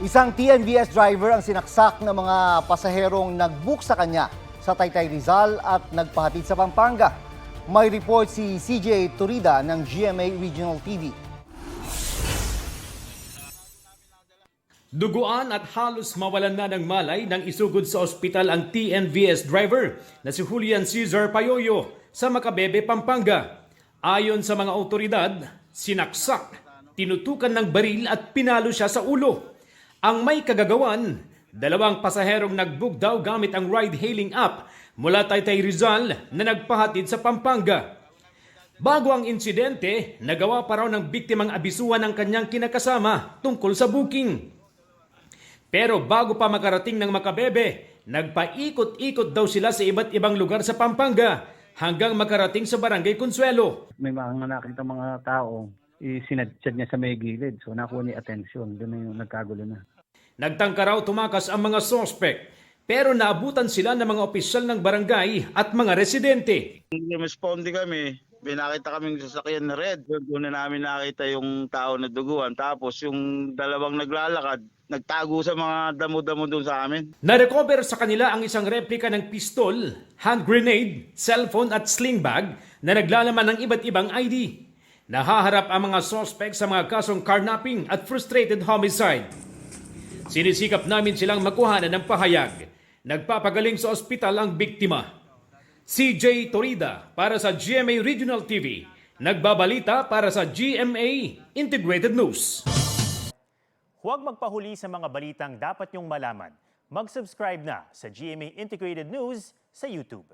Isang TNVS driver ang sinaksak ng mga pasaherong nag-book sa kanya sa Taytay Rizal at nagpahatid sa Pampanga. May report si CJ Turida ng GMA Regional TV. Duguan at halos mawalan na ng malay nang isugod sa ospital ang TNVS driver na si Julian Cesar Payoyo sa Macabebe, Pampanga. Ayon sa mga otoridad, sinaksak, tinutukan ng baril at pinalo siya sa ulo. Ang may kagagawan, dalawang pasaherong nag-book daw gamit ang ride-hailing app mula Taytay Rizal na nagpahatid sa Pampanga. Bago ang insidente, nagawa pa raw ng biktimang abisuhan ng kanyang kinakasama tungkol sa booking. Pero bago pa makarating ng Macabebe, nagpaikot-ikot daw sila sa iba't ibang lugar sa Pampanga hanggang makarating sa Barangay Consuelo. May mga nakita mga tao, sinadjad niya sa may gilid. So nakuha niya atensyon. Doon na yung nagkagulo na. Nagtangka raw tumakas ang mga sospek, pero naabutan sila ng mga opisyal ng barangay at mga residente. Responde kami, pinakita kaming sasakyan na red. Doon na namin nakita yung tao na duguan. Tapos yung dalawang naglalakad, nagtago sa mga damo-damo doon sa amin. Narecover sa kanila ang isang replika ng pistol, hand grenade, cellphone at sling bag na naglalaman ng iba't ibang ID. Nahaharap ang mga sospek sa mga kasong carnapping at frustrated homicide. Sinisikap namin silang makuhanan ng pahayag. Nagpapagaling sa ospital ang biktima. CJ Torida para sa GMA Regional TV. Nagbabalita para sa GMA Integrated News. Huwag magpahuli sa mga balitang dapat niyong malaman. Mag-subscribe na sa GMA Integrated News sa YouTube.